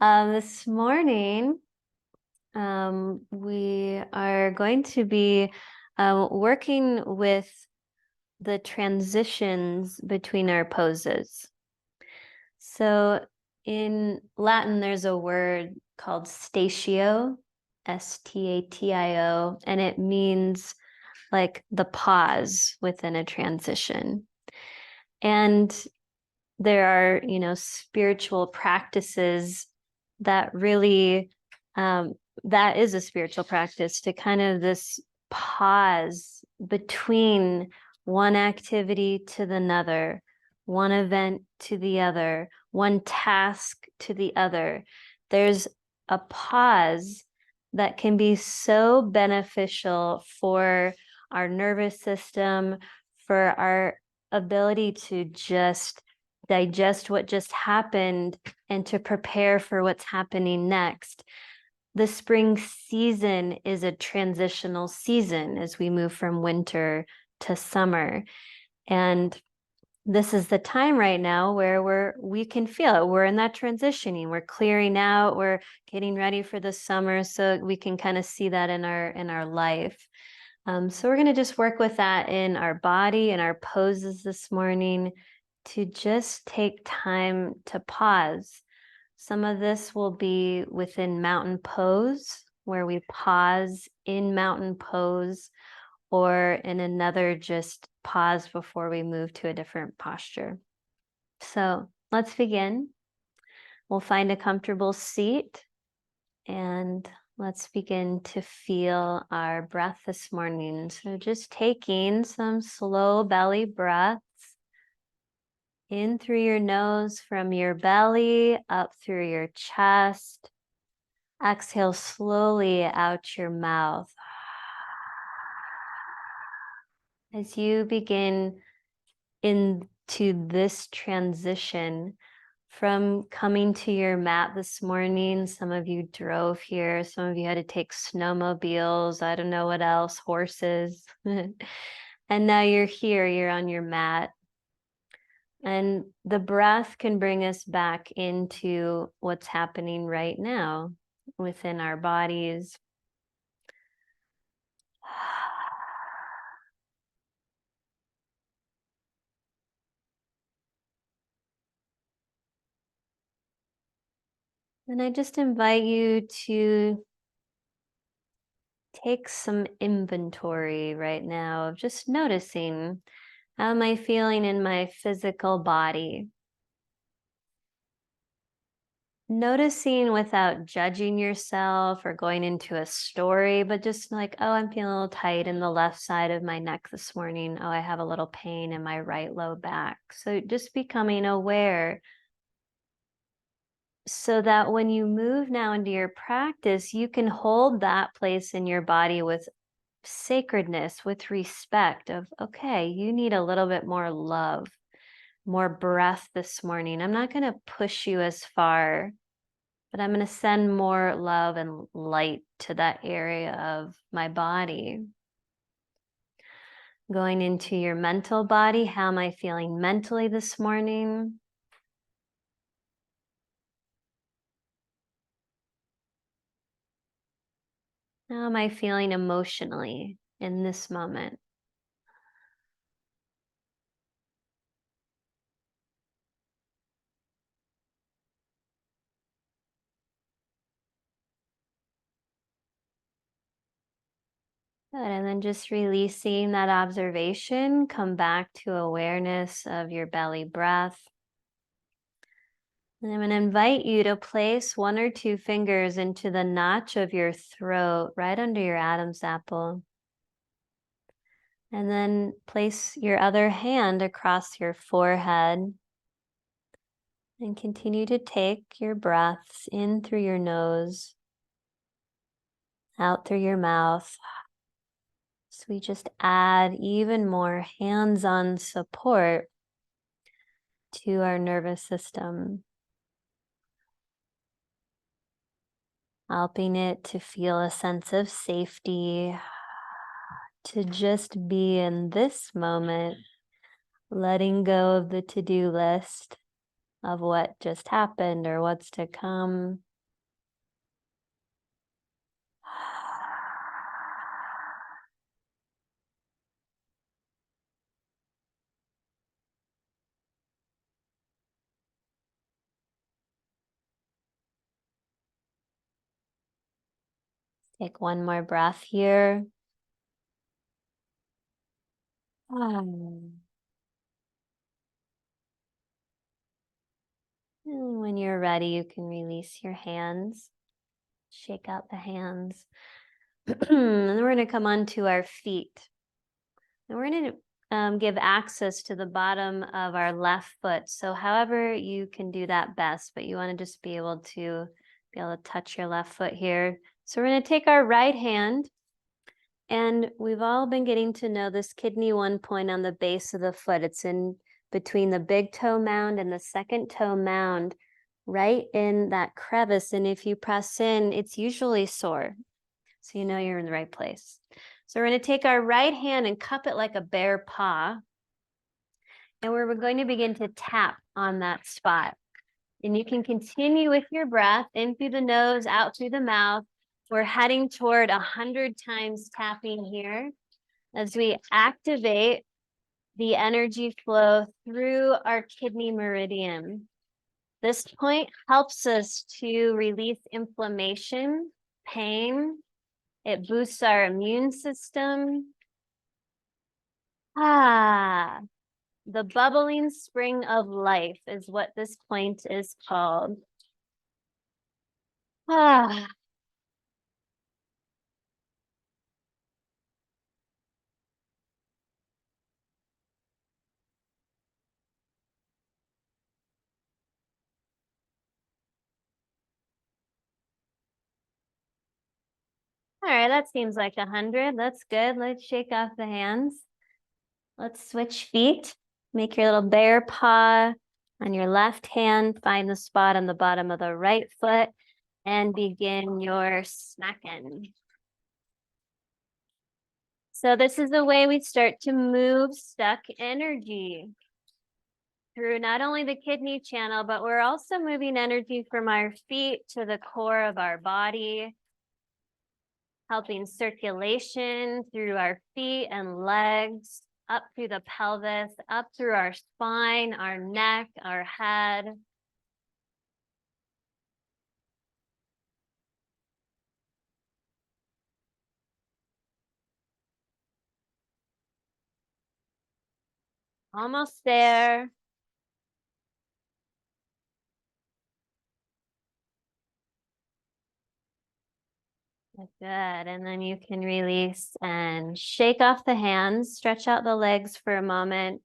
This morning, we are going to be working with the transitions between our poses. So in Latin, there's a word called statio, Statio, and it means like the pause within a transition. And there are, spiritual practices that really, that is a spiritual practice, to kind of this pause between one activity to another, one event to the other, one task to the other. There's a pause that can be so beneficial for our nervous system, for our ability to just digest what just happened and to prepare for what's happening next. The spring season is a transitional season as we move from winter to summer. And this is the time right now where we can feel it. We're in that transitioning. We're clearing out. We're getting ready for the summer, so we can kind of see that in our life. So we're going to just work with that in our body and our poses this morning, to just take time to pause. Some of this will be within mountain pose, where we pause in mountain pose, or in another just pause before we move to a different posture. So let's begin. We'll find a comfortable seat and let's begin to feel our breath this morning. So just taking some slow belly breaths in through your nose from your belly up through your chest. Exhale slowly out your mouth. As you begin into this transition from coming to your mat this morning, some of you drove here, some of you had to take snowmobiles, I don't know what else, horses. And now you're here, you're on your mat. And the breath can bring us back into what's happening right now within our bodies. And I just invite you to take some inventory right now of just noticing, how am I feeling in my physical body? Noticing without judging yourself or going into a story, but just like, oh, I'm feeling a little tight in the left side of my neck this morning. Oh, I have a little pain in my right low back. So just becoming aware, so that when you move now into your practice, you can hold that place in your body with sacredness, with respect of, okay, you need a little bit more love, more breath this morning. I'm not going to push you as far, but I'm going to send more love and light to that area of my body. Going into your mental body, how am I feeling mentally this morning? How am I feeling emotionally in this moment? Good. And then just releasing that observation, come back to awareness of your belly breath. And I'm going to invite you to place one or two fingers into the notch of your throat, right under your Adam's apple. And then place your other hand across your forehead. And continue to take your breaths in through your nose, out through your mouth. So we just add even more hands-on support to our nervous system, helping it to feel a sense of safety, to just be in this moment, letting go of the to-do list, of what just happened or what's to come. Take one more breath here. And when you're ready, you can release your hands. Shake out the hands. And then we're going to come onto our feet. And we're going to give access to the bottom of our left foot. So however you can do that best, but you want to just be able to touch your left foot here. So we're going to take our right hand, and we've all been getting to know this kidney 1 point on the base of the foot. It's in between the big toe mound and the second toe mound, right in that crevice. And if you press in, it's usually sore. So you know you're in the right place. So we're going to take our right hand and cup it like a bear paw. And we're going to begin to tap on that spot. And you can continue with your breath in through the nose, out through the mouth. We're heading toward 100 times tapping here as we activate the energy flow through our kidney meridian. This point helps us to release inflammation, pain. It boosts our immune system. The bubbling spring of life is what this point is called. All right, that seems like 100. That's good. Let's shake off the hands. Let's switch feet. Make your little bear paw on your left hand. Find the spot on the bottom of the right foot and begin your smacking. So this is the way we start to move stuck energy through not only the kidney channel, but we're also moving energy from our feet to the core of our body, helping circulation through our feet and legs, up through the pelvis, up through our spine, our neck, our head. Almost there. Good. And then you can release and shake off the hands, stretch out the legs for a moment,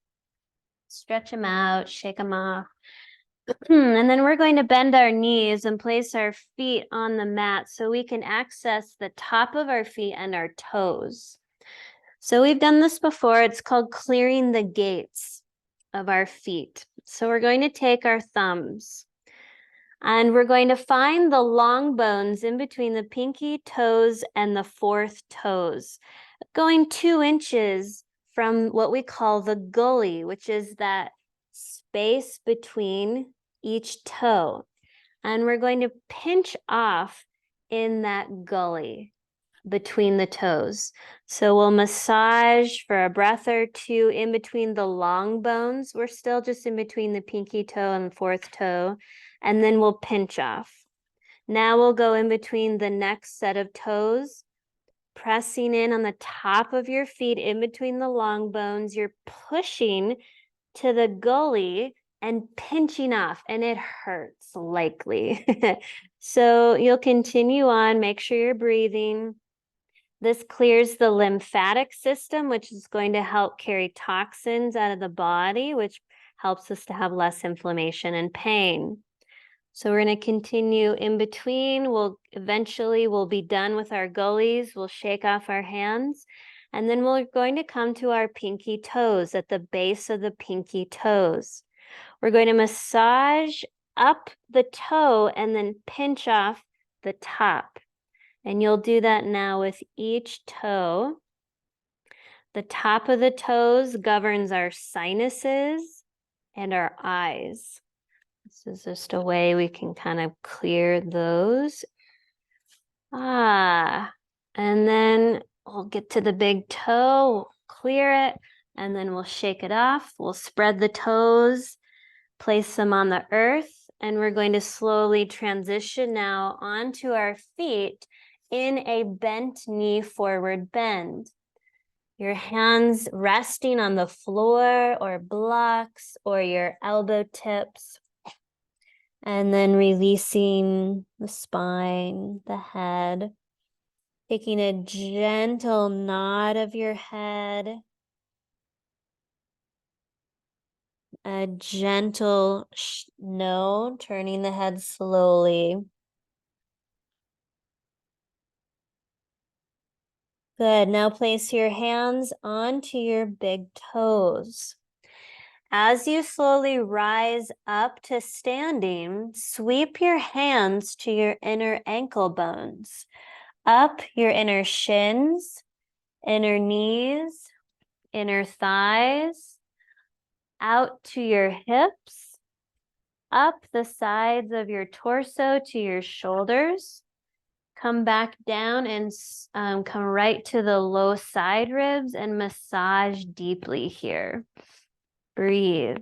stretch them out, shake them off. And then we're going to bend our knees and place our feet on the mat so we can access the top of our feet and our toes. So we've done this before. It's called clearing the gates of our feet. So we're going to take our thumbs and we're going to find the long bones in between the pinky toes and the fourth toes, going 2 inches from what we call the gully, which is that space between each toe. And we're going to pinch off in that gully between the toes. So we'll massage for a breath or 2 in between the long bones. We're still just in between the pinky toe and the fourth toe. And then we'll pinch off. Now we'll go in between the next set of toes, pressing in on the top of your feet in between the long bones. You're pushing to the gully and pinching off, and it hurts likely. So you'll continue on, make sure you're breathing. This clears the lymphatic system, which is going to help carry toxins out of the body, which helps us to have less inflammation and pain. So we're going to continue in between. We'll be done with our gullies. We'll shake off our hands. And then we're going to come to our pinky toes at the base of the pinky toes. We're going to massage up the toe and then pinch off the top. And you'll do that now with each toe. The top of the toes governs our sinuses and our eyes. This is just a way we can kind of clear those. And then we'll get to the big toe, clear it, and then we'll shake it off. We'll spread the toes, place them on the earth, and we're going to slowly transition now onto our feet in a bent knee forward bend. Your hands resting on the floor or blocks or your elbow tips. And then releasing the spine, the head. Taking a gentle nod of your head. A gentle no, turning the head slowly. Good. Now place your hands onto your big toes. As you slowly rise up to standing, sweep your hands to your inner ankle bones, up your inner shins, inner knees, inner thighs, out to your hips, up the sides of your torso to your shoulders. Come back down and come right to the low side ribs and massage deeply here. Breathe.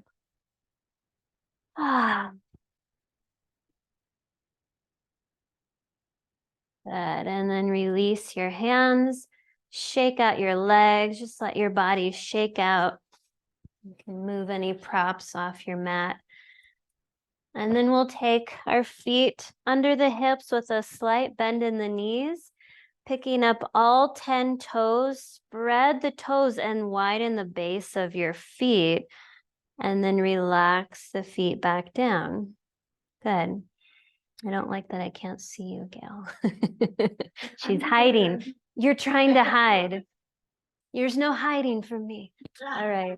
Good. And then release your hands. Shake out your legs. Just let your body shake out. You can move any props off your mat. And then we'll take our feet under the hips with a slight bend in the knees, picking up all 10 toes, spread the toes and widen the base of your feet, and then relax the feet back down. Good. I don't like that I can't see you, Gail. She's hiding. You're trying to hide. There's no hiding from me. All right.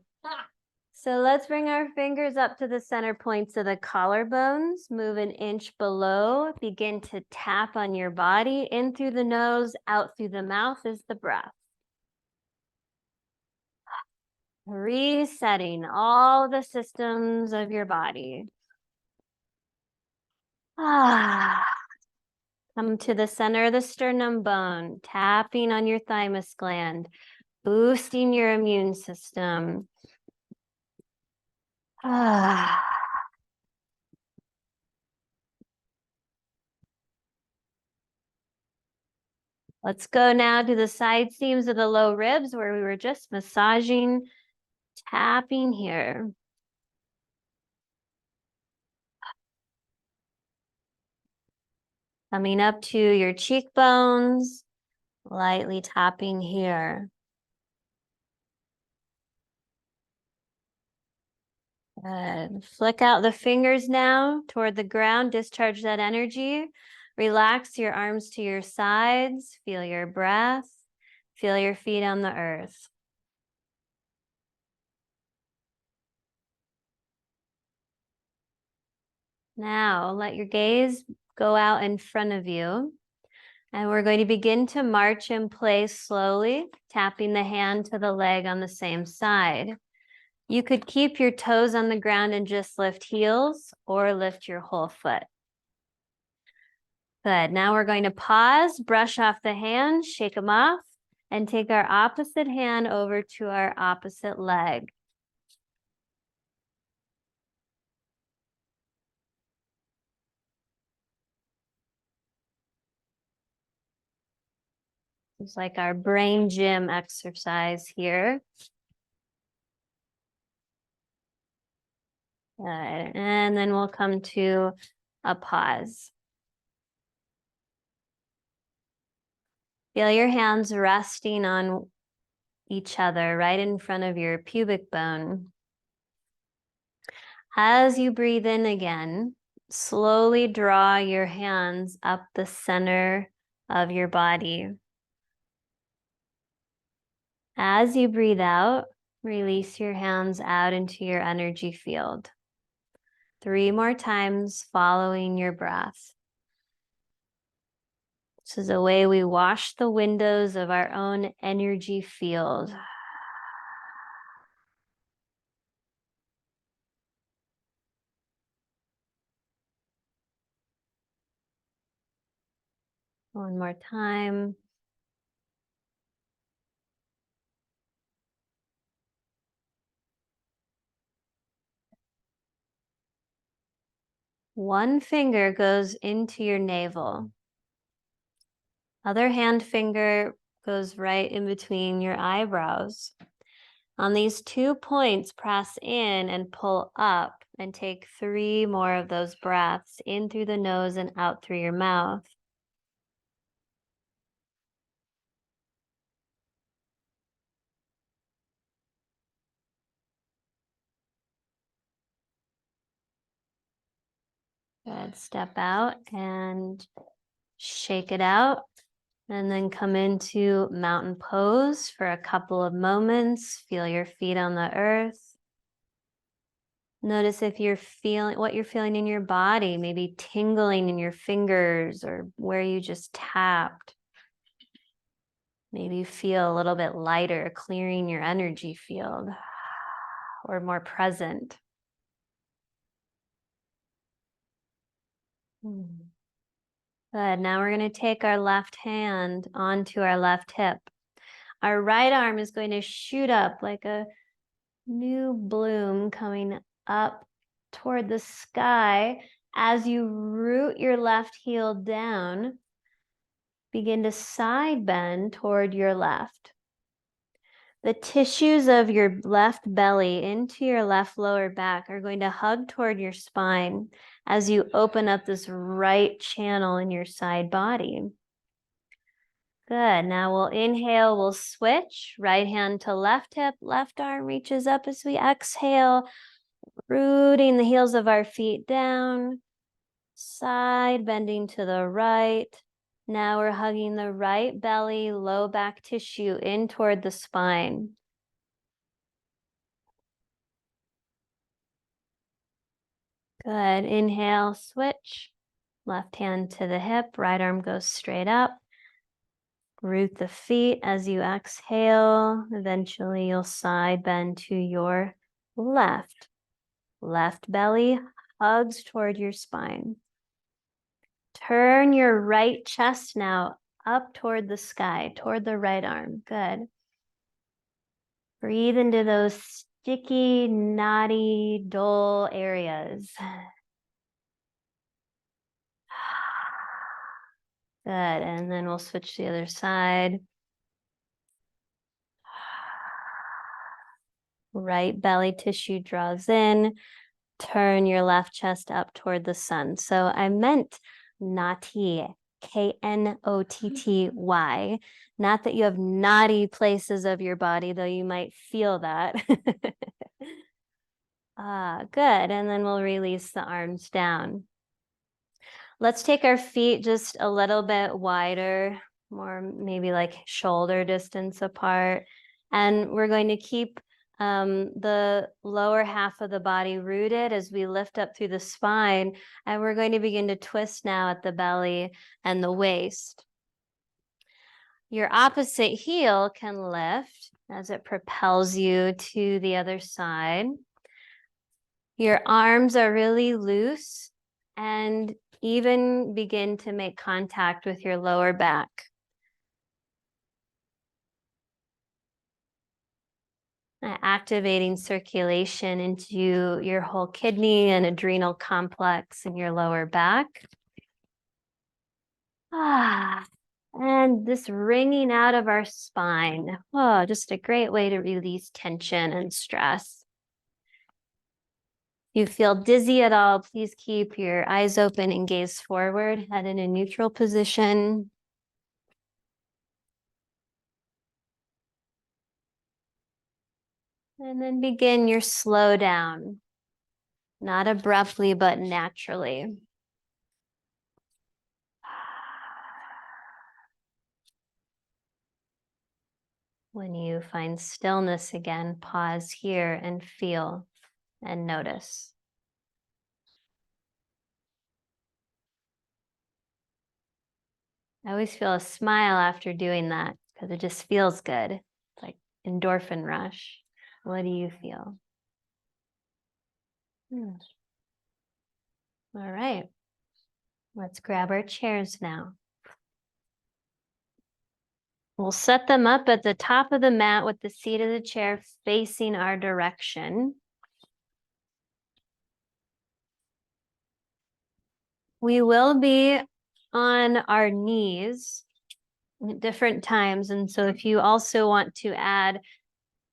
So let's bring our fingers up to the center points of the collarbones. Move an inch below. Begin to tap on your body. In through the nose, out through the mouth is the breath. Resetting all the systems of your body. Come to the center of the sternum bone. Tapping on your thymus gland. Boosting your immune system. Let's go now to the side seams of the low ribs where we were just massaging, tapping here. Coming up to your cheekbones, lightly tapping here. Good. Flick out the fingers now toward the ground, discharge that energy. Relax your arms to your sides, feel your breath, feel your feet on the earth. Now let your gaze go out in front of you. And we're going to begin to march in place slowly, tapping the hand to the leg on the same side. You could keep your toes on the ground and just lift heels or lift your whole foot. Good. Now we're going to pause, brush off the hands, shake them off, and take our opposite hand over to our opposite leg. It's like our brain gym exercise here. Good. And then we'll come to a pause. Feel your hands resting on each other right in front of your pubic bone. As you breathe in again, slowly draw your hands up the center of your body. As you breathe out, release your hands out into your energy field. 3 more times following your breath. This is a way we wash the windows of our own energy field. One more time. One finger goes into your navel. Other hand finger goes right in between your eyebrows. On these 2 points, press in and pull up and take 3 more of those breaths in through the nose and out through your mouth. Good. Step out and shake it out. And then come into mountain pose for a couple of moments. Feel your feet on the earth. Notice if you're feeling what you're feeling in your body, maybe tingling in your fingers or where you just tapped. Maybe you feel a little bit lighter, clearing your energy field or more present. Good. Now we're going to take our left hand onto our left hip. Our right arm is going to shoot up like a new bloom coming up toward the sky. As you root your left heel down, begin to side bend toward your left. The tissues of your left belly into your left lower back are going to hug toward your spine as you open up this right channel in your side body. Good. Now we'll inhale, we'll switch. Right hand to left hip, left arm reaches up as we exhale, rooting the heels of our feet down, side bending to the right. Now we're hugging the right belly, low back tissue in toward the spine. Good. Inhale, switch. Left hand to the hip, right arm goes straight up. Root the feet as you exhale. Eventually you'll side bend to your left. Left belly hugs toward your spine. Turn your right chest now up toward the sky, toward the right arm. Good. Breathe into those sticky, knotty, dull areas. Good. And then we'll switch to the other side. Right belly tissue draws in. Turn your left chest up toward the sun. So I meant knotty, Knotty. Not that you have knotty places of your body, though you might feel that. Good. And then we'll release the arms down. Let's take our feet just a little bit wider, more maybe like shoulder distance apart. And we're going to keep the lower half of the body rooted as we lift up through the spine. And we're going to begin to twist now at the belly and the waist. Your opposite heel can lift as it propels you to the other side. Your arms are really loose and even begin to make contact with your lower back. Activating circulation into your whole kidney and adrenal complex in your lower back. And this wringing out of our spine. Oh, just a great way to release tension and stress. If you feel dizzy at all, please keep your eyes open and gaze forward, head in a neutral position. And then begin your slow down, not abruptly, but naturally. When you find stillness again, pause here and feel and notice. I always feel a smile after doing that because it just feels good. It's like endorphin rush. What do you feel? All right. Let's grab our chairs now. We'll set them up at the top of the mat with the seat of the chair facing our direction. We will be on our knees at different times. And so if you also want to add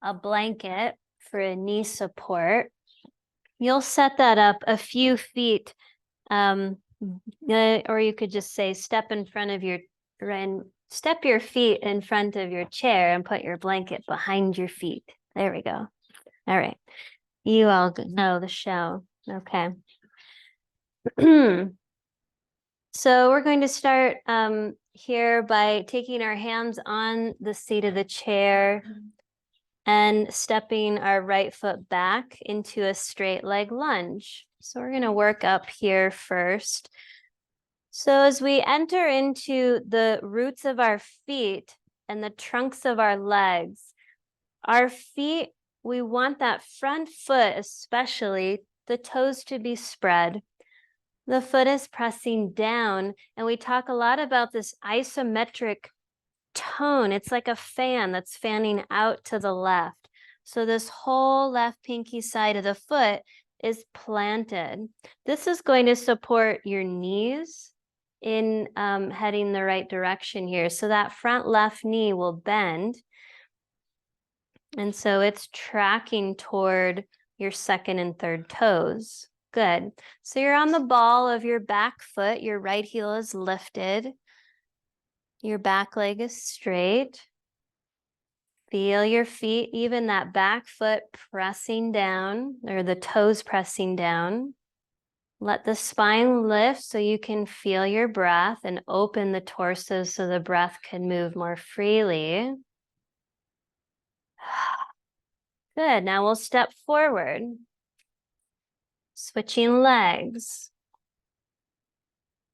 a blanket for a knee support, you'll set that up a few feet. Or you could just say step your feet in front of your chair and put your blanket behind your feet. There we go. All right. You all know the show. Okay. So we're going to start here by taking our hands on the seat of the chair and stepping our right foot back into a straight leg lunge. So we're going to work up here first. So as we enter into the roots of our feet and the trunks of our legs, our feet, we want that front foot, especially the toes, to be spread. The foot is pressing down, and we talk a lot about this isometric tone. It's like a fan that's fanning out to the left. So this whole left pinky side of the foot is planted. This is going to support your knees in heading the right direction here. So that front left knee will bend. And so it's tracking toward your second and third toes. Good. So you're on the ball of your back foot. Your right heel is lifted. Your back leg is straight. Feel your feet, even that back foot pressing down, or the toes pressing down. Let the spine lift so you can feel your breath, and open the torso so the breath can move more freely. Good. Now we'll step forward. Switching legs.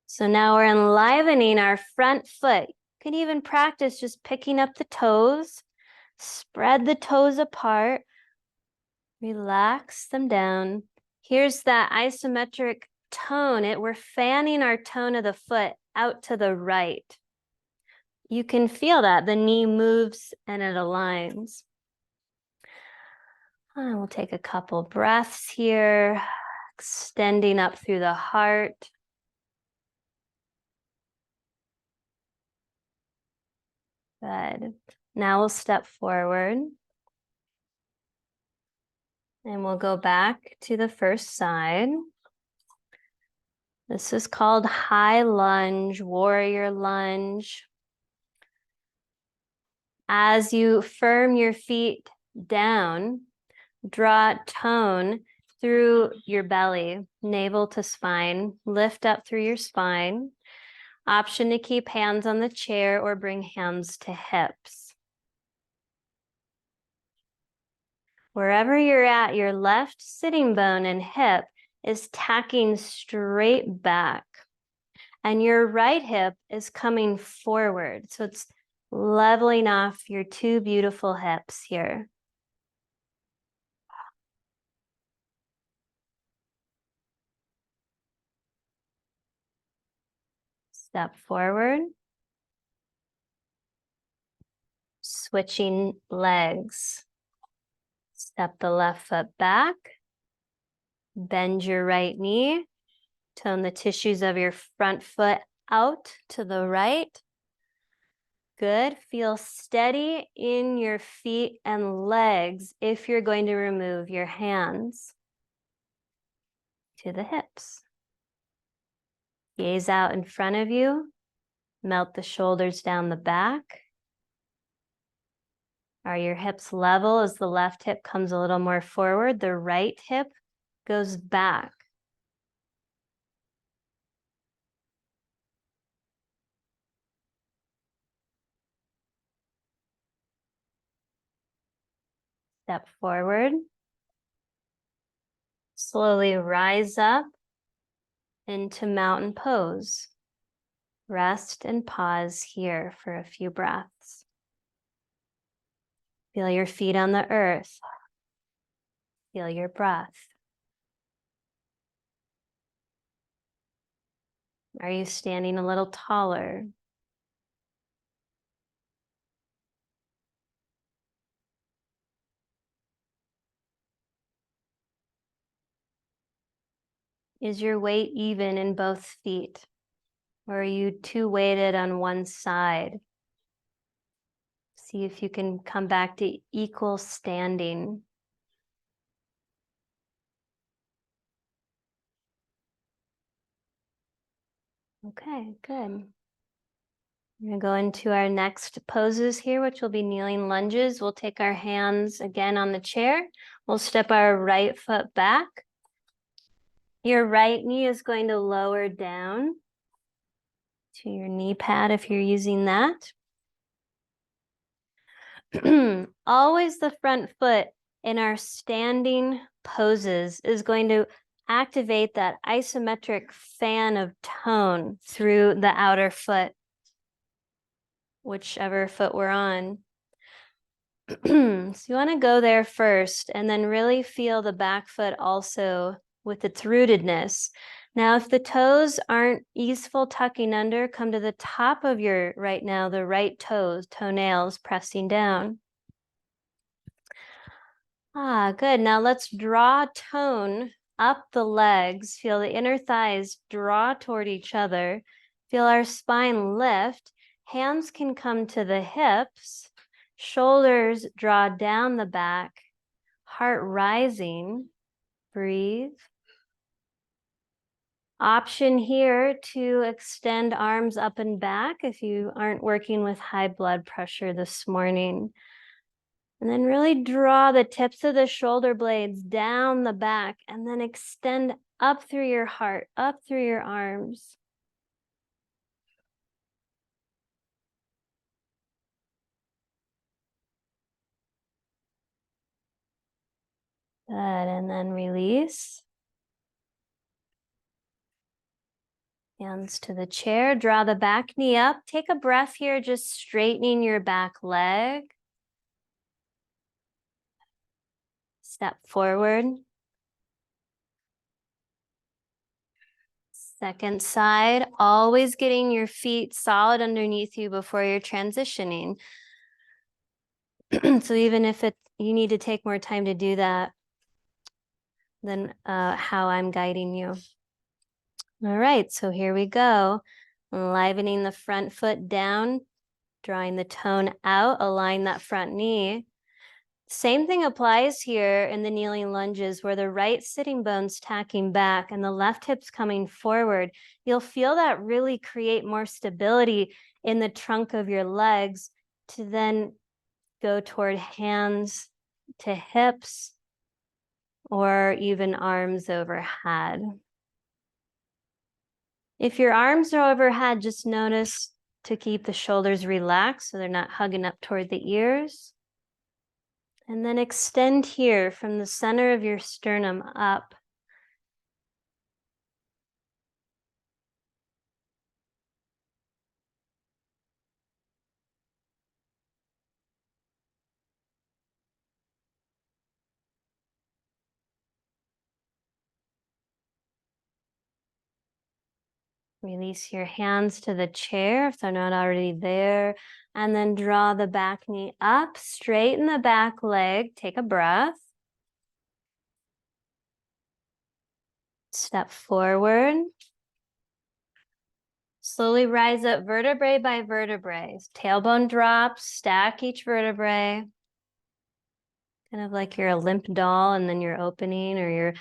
So now we're enlivening our front foot. You can even practice just picking up the toes. Spread the toes apart. Relax them down. Here's that isometric tone. We're fanning our tone of the foot out to the right. You can feel that. The knee moves and it aligns. And we'll take a couple breaths here, extending up through the heart. Good. Now we'll step forward. And we'll go back to the first side. This is called high lunge, warrior lunge. As you firm your feet down, draw tone through your belly, navel to spine, lift up through your spine. Option to keep hands on the chair or bring hands to hips. Wherever you're at, your left sitting bone and hip is tacking straight back, and your right hip is coming forward. So it's leveling off your two beautiful hips here. Step forward. Switching legs. Step the left foot back. Bend your right knee. Tone the tissues of your front foot out to the right. Good. Feel steady in your feet and legs if you're going to remove your hands to the hips. Gaze out in front of you. Melt the shoulders down the back. Are your hips level as the left hip comes a little more forward? The right hip goes back. Step forward. Slowly rise up into mountain pose. Rest and pause here for a few breaths. Feel your feet on the earth. Feel your breath. Are you standing a little taller? Is your weight even in both feet? Or are you too weighted on one side? See if you can come back to equal standing. Okay, good. We're going to go into our next poses here, which will be kneeling lunges. We'll take our hands again on the chair. We'll step our right foot back. Your right knee is going to lower down to your knee pad if you're using that. Always the front foot in our standing poses is going to activate that isometric fan of tone through the outer foot, whichever foot we're on. So you want to go there first and then really feel the back foot also with its rootedness. Now, if the toes aren't easeful tucking under, come to the top of your right now, the right toes, toenails pressing down. Good. Now let's draw tone up the legs. Feel the inner thighs draw toward each other. Feel our spine lift. Hands can come to the hips. Shoulders draw down the back. Heart rising. Breathe. Option here to extend arms up and back if you aren't working with high blood pressure this morning. And then really draw the tips of the shoulder blades down the back and then extend up through your heart, up through your arms. Good, and then release. Hands to the chair, draw the back knee up. Take a breath here, just straightening your back leg. Step forward. Second side, always getting your feet solid underneath you before you're transitioning. So even if you need to take more time to do that than how I'm guiding you. All right, so here we go. Enlivening the front foot down, drawing the tone out, align that front knee. Same thing applies here in the kneeling lunges where the right sitting bone's tacking back and the left hip's coming forward. You'll feel that really create more stability in the trunk of your legs to then go toward hands to hips or even arms overhead. If your arms are overhead, just notice to keep the shoulders relaxed so they're not hugging up toward the ears. And then extend here from the center of your sternum up. Release your hands to the chair if they're not already there. And then draw the back knee up, straighten the back leg, take a breath. Step forward. Slowly rise up vertebrae by vertebrae. Tailbone drops, stack each vertebrae. Kind of like you're a limp doll and then you're opening, or you're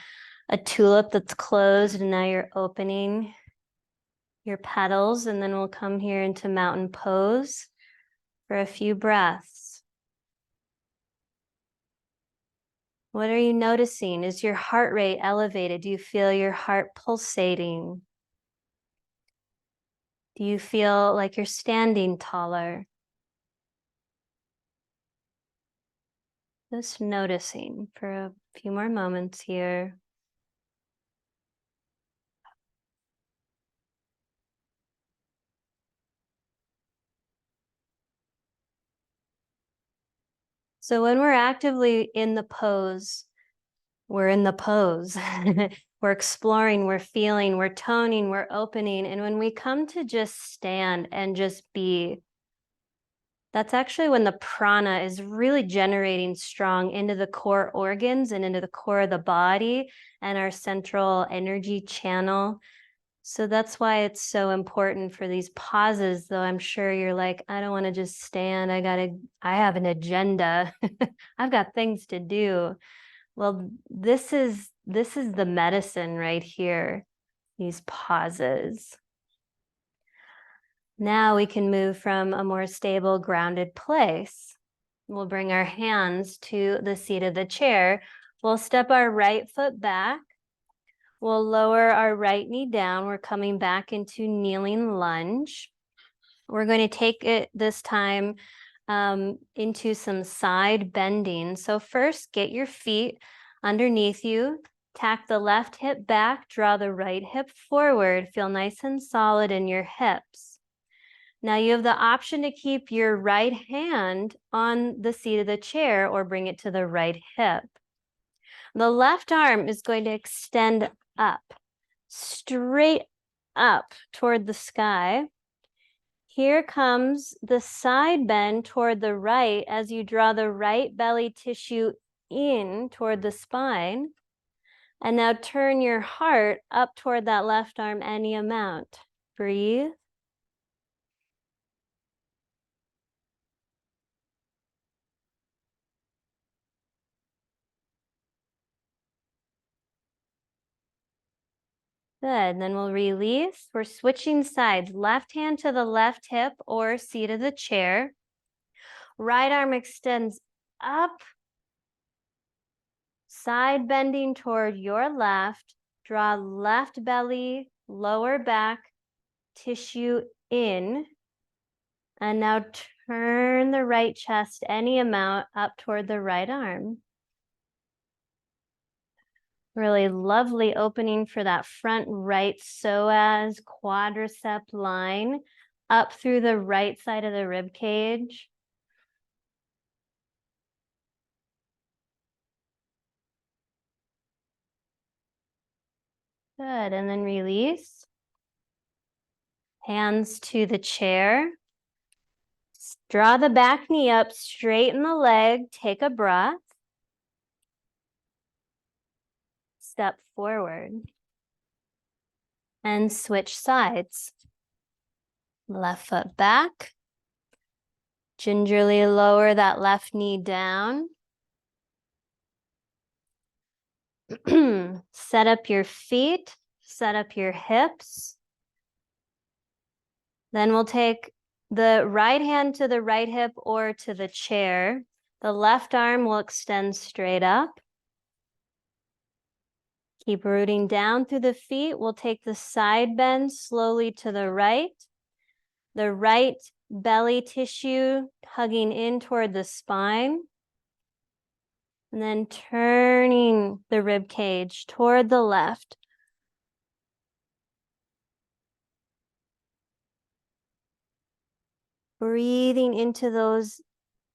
a tulip that's closed and now you're opening your petals. And then we'll come here into mountain pose for a few breaths. What are you noticing? Is your heart rate elevated? Do you feel your heart pulsating? Do you feel like you're standing taller? Just noticing for a few more moments here. So when we're actively in the pose, we're in the pose. We're exploring, we're feeling, we're toning, we're opening. And when we come to just stand and just be, That's actually when the prana is really generating strong into the core organs and into the core of the body and our central energy channel. So that's why it's so important for these pauses, though I'm sure you're like, I don't want to just stand. I have an agenda. I've got things to do. Well, this is the medicine right here, these pauses. Now we can move from a more stable, grounded place. We'll bring our hands to the seat of the chair. We'll step our right foot back. We'll lower our right knee down. We're coming back into kneeling lunge. We're going to take it this time into some side bending. So first, get your feet underneath you. Tack the left hip back. Draw the right hip forward. Feel nice and solid in your hips. Now you have the option to keep your right hand on the seat of the chair or bring it to the right hip. The left arm is going to extend up, straight up toward the sky. Here comes the side bend toward the right as you draw the right belly tissue in toward the spine. And now turn your heart up toward that left arm any amount. Breathe. Good, then we'll release. We're switching sides. Left hand to the left hip or seat of the chair. Right arm extends up. Side bending toward your left. Draw left belly, lower back, tissue in. And now turn the right chest any amount up toward the right arm. Really lovely opening for that front right psoas quadricep line up through the right side of the rib cage. Good, and then release. Hands to the chair. Draw the back knee up, straighten the leg, take a breath. Step forward. And switch sides. Left foot back. Gingerly lower that left knee down. Set up your feet, set up your hips. Then we'll take the right hand to the right hip or to the chair. The left arm will extend straight up. Keep rooting down through the feet. We'll take the side bend slowly to the right. The right belly tissue hugging in toward the spine. And then turning the rib cage toward the left. Breathing into those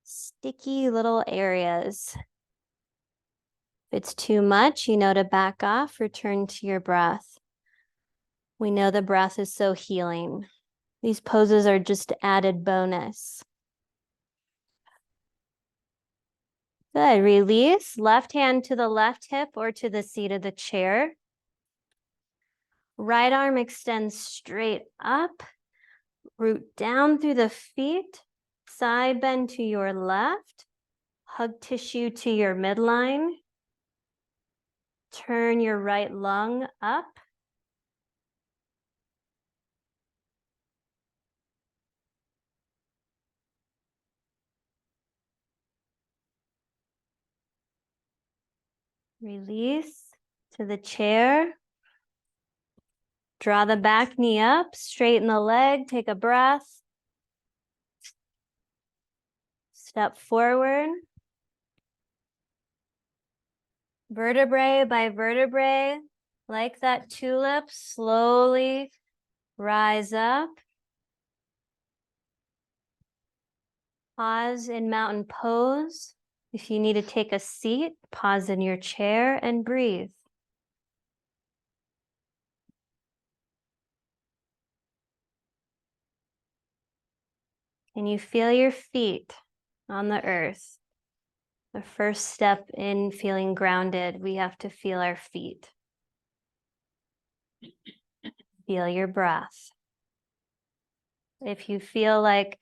sticky little areas. If it's too much, you know to back off, return to your breath. We know the breath is so healing. These poses are just added bonus. Good, release. Left hand to the left hip or to the seat of the chair. Right arm extends straight up. Root down through the feet. Side bend to your left. Hug tissue to your midline. Turn your right lung up. Release to the chair. Draw the back knee up, straighten the leg, take a breath. Step forward. Vertebrae by vertebrae, like that tulip, slowly rise up. Pause in mountain pose. If you need to take a seat, pause in your chair and breathe. Can you feel your feet on the earth? The first step in feeling grounded, we have to feel our feet. Feel your breath. If you feel like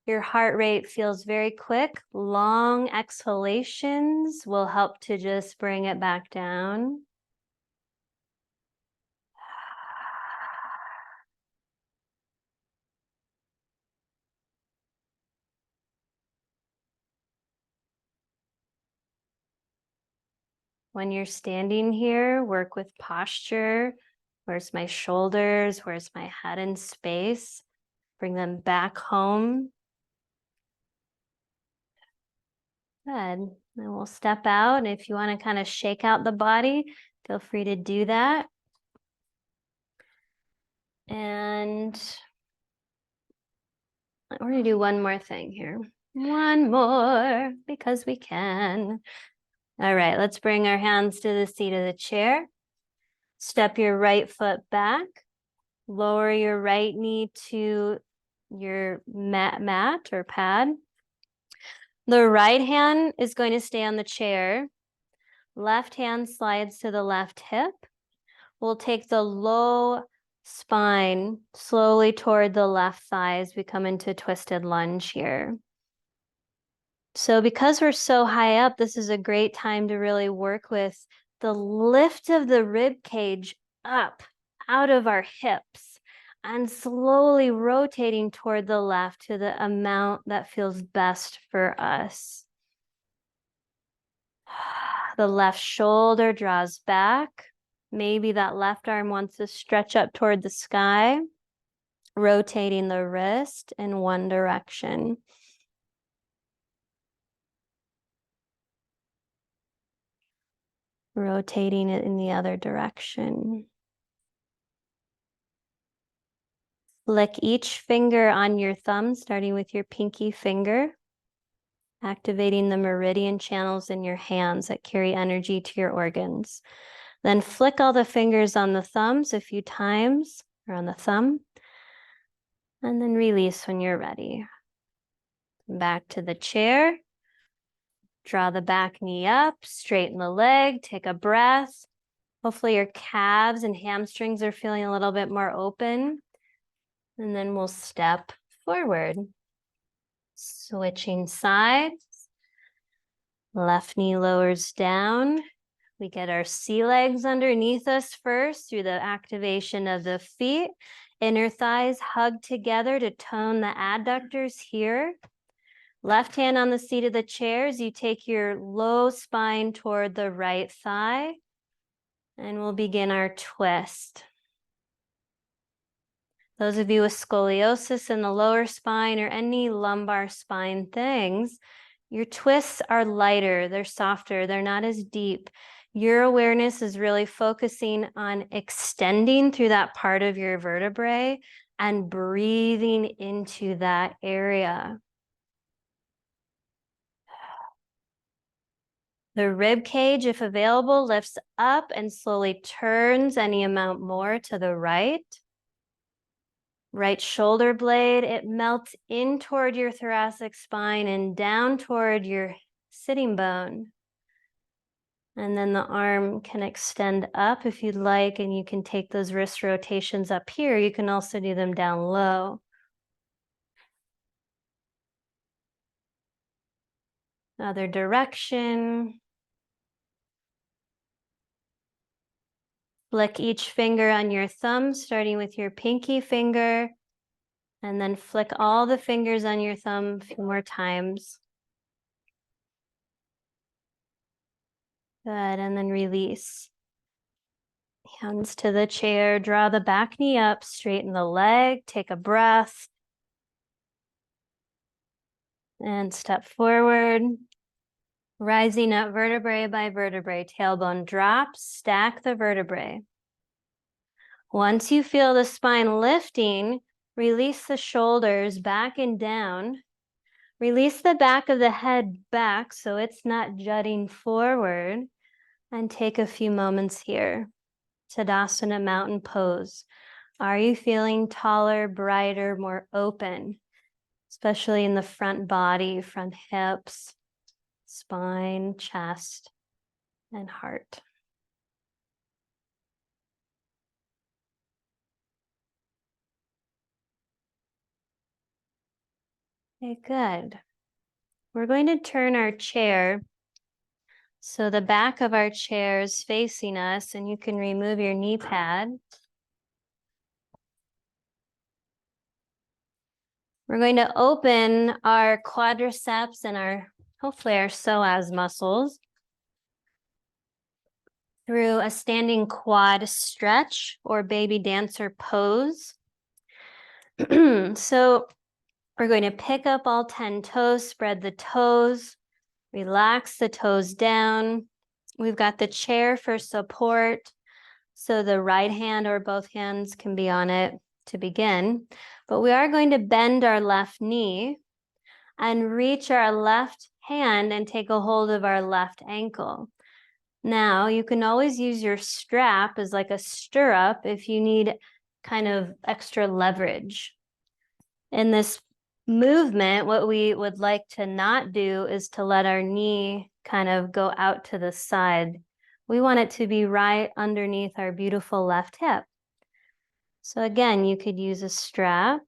your heart rate feels very quick, long exhalations will help to just bring it back down. When you're standing here, work with posture. Where's my shoulders? Where's my head in space? Bring them back home. Good. And we'll step out. And if you want to kind of shake out the body, feel free to do that. And we're going to do one more thing here. One more, because we can. All right, let's bring our hands to the seat of the chair. Step your right foot back. Lower your right knee to your mat or pad. The right hand is going to stay on the chair. Left hand slides to the left hip. We'll take the low spine slowly toward the left thigh as we come into twisted lunge here. So because we're so high up, this is a great time to really work with the lift of the rib cage up out of our hips and slowly rotating toward the left to the amount that feels best for us. The left shoulder draws back. Maybe that left arm wants to stretch up toward the sky, rotating the wrist in one direction. Rotating it in the other direction. Flick each finger on your thumb, starting with your pinky finger, activating the meridian channels in your hands that carry energy to your organs. Then flick all the fingers on the thumbs a few times, or on the thumb, and then release when you're ready. Back to the chair. Draw the back knee up, straighten the leg, take a breath. Hopefully your calves and hamstrings are feeling a little bit more open. And then we'll step forward. Switching sides. Left knee lowers down. We get our sea legs underneath us first through the activation of the feet. Inner thighs hug together to tone the adductors here. Left hand on the seat of the chair as you take your low spine toward the right thigh. And we'll begin our twist. Those of you with scoliosis in the lower spine or any lumbar spine things, your twists are lighter, they're softer, they're not as deep. Your awareness is really focusing on extending through that part of your vertebrae and breathing into that area. The rib cage, if available, lifts up and slowly turns any amount more to the right. Right shoulder blade, it melts in toward your thoracic spine and down toward your sitting bone. And then the arm can extend up if you'd like, and you can take those wrist rotations up here. You can also do them down low. Other direction. Flick each finger on your thumb, starting with your pinky finger, and then flick all the fingers on your thumb a few more times. Good, and then release. Hands to the chair, draw the back knee up, straighten the leg, take a breath. And step forward. Rising up vertebrae by vertebrae, tailbone drops, stack the vertebrae. Once you feel the spine lifting, release the shoulders back and down. Release the back of the head back so it's not jutting forward. And take a few moments here. Tadasana mountain pose. Are you feeling taller, brighter, more open? especially in the front body, front hips, spine, chest, and heart. Okay, good. We're going to turn our chair so the back of our chair is facing us, and you can remove your knee pad. We're going to open our quadriceps and hopefully our psoas muscles through a standing quad stretch or baby dancer pose. So we're going to pick up all 10 toes, spread the toes, relax the toes down. We've got the chair for support, so the right hand or both hands can be on it to begin. But we are going to bend our left knee and reach our left hand and take a hold of our left ankle. Now, you can always use your strap as like a stirrup if you need kind of extra leverage. In this movement, what we would like to not do is to let our knee kind of go out to the side. We want it to be right underneath our beautiful left hip. So again, you could use a strap.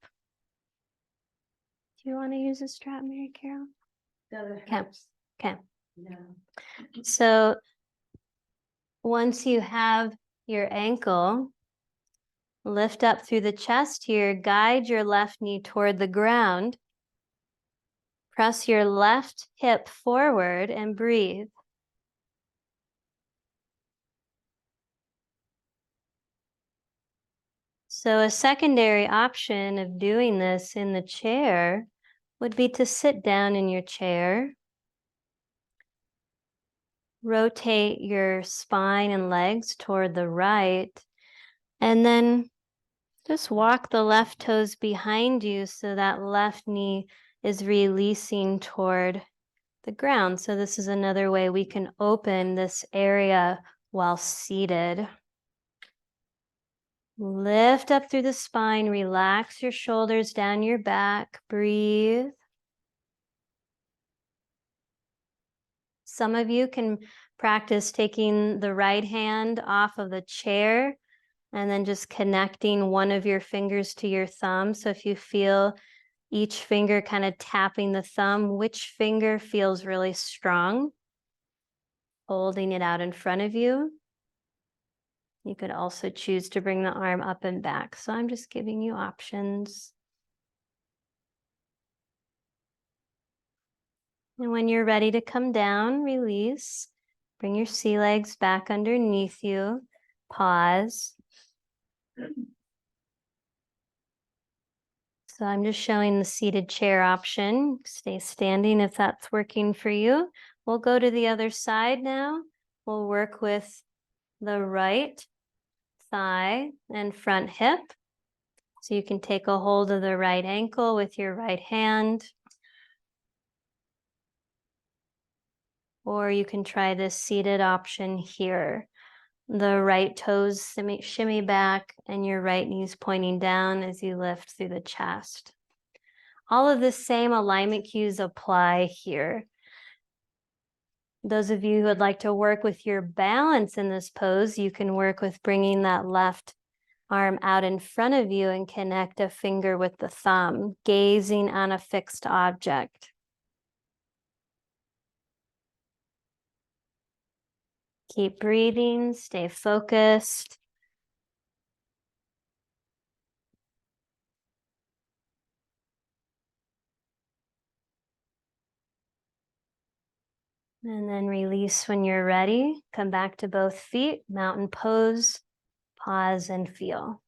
Do you want to use a strap, Mary Carol? Okay. Okay. No. So once you have your ankle, lift up through the chest here, guide your left knee toward the ground. Press your left hip forward and breathe. So a secondary option of doing this in the chair would be to sit down in your chair. Rotate your spine and legs toward the right, and then just walk the left toes behind you so that left knee is releasing toward the ground. So this is another way we can open this area while seated. Lift up through the spine, relax your shoulders down your back, breathe. Some of you can practice taking the right hand off of the chair and then just connecting one of your fingers to your thumb. So if you feel each finger kind of tapping the thumb, which finger feels really strong? Holding it out in front of you. You could also choose to bring the arm up and back. So I'm just giving you options. And when you're ready to come down, release. Bring your sea legs back underneath you. Pause. So I'm just showing the seated chair option. Stay standing if that's working for you. We'll go to the other side now. We'll work with the right thigh and front hip. So you can take a hold of the right ankle with your right hand. Or you can try this seated option here. The right toes shimmy back and your right knee's pointing down as you lift through the chest. All of the same alignment cues apply here. Those of you who would like to work with your balance in this pose, you can work with bringing that left arm out in front of you and connect a finger with the thumb, gazing on a fixed object. Keep breathing, stay focused. And then release when you're ready. Come back to both feet, mountain pose, pause and feel.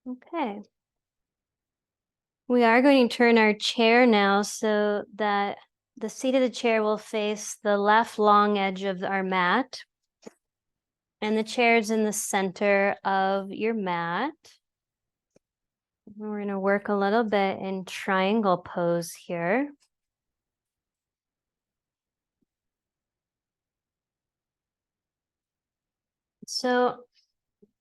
Okay. We are going to turn our chair now so that the seat of the chair will face the left long edge of our mat. And the chair is in the center of your mat. We're going to work a little bit in triangle pose here. So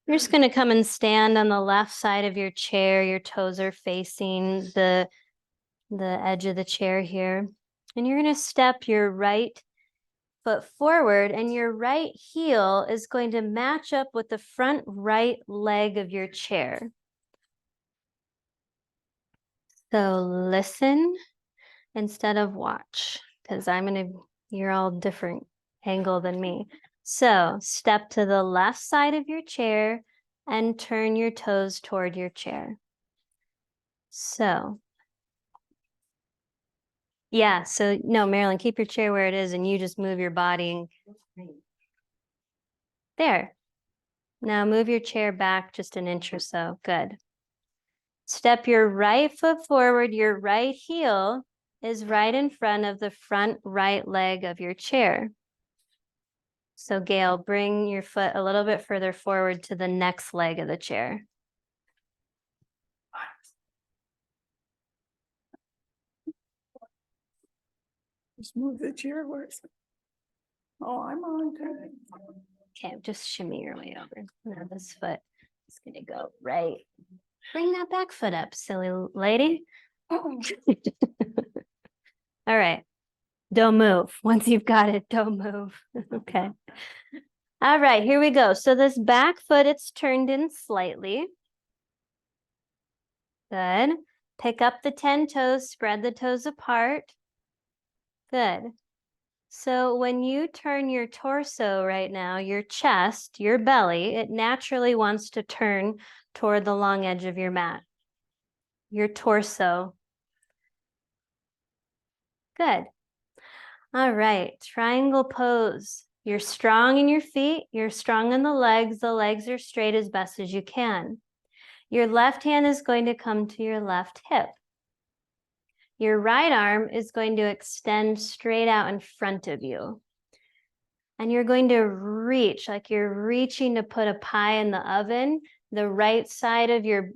you're just going to come and stand on the left side of your chair. Your toes are facing the edge of the chair here. And you're going to step your right foot forward, and your right heel is going to match up with the front right leg of your chair. So listen instead of watch, because you're all different angle than me. So step to the left side of your chair and turn your toes toward your chair. So, yeah, so no, Marilyn, keep your chair where it is and you just move your body. There. Now move your chair back just an inch or so. Good. Step your right foot forward. Your right heel is right in front of the front right leg of your chair. So Gail, bring your foot a little bit further forward to the next leg of the chair. Just move the chair where it's. Oh, I'm on time. Okay, just shimmy your way over. Now this foot is gonna go right. Bring that back foot up, silly lady. Oh. All right, don't move. Once you've got it, don't move. Okay. All right, here we go. So this back foot, it's turned in slightly. Good. Pick up the 10 toes, spread the toes apart. Good. So when you turn your torso right now, your chest, your belly, it naturally wants to turn toward the long edge of your mat. Your torso. Good. All right, triangle pose. You're strong in your feet, you're strong in the legs are straight as best as you can. Your left hand is going to come to your left hip. Your right arm is going to extend straight out in front of you. And you're going to reach, like you're reaching to put a pie in the oven. The right side of your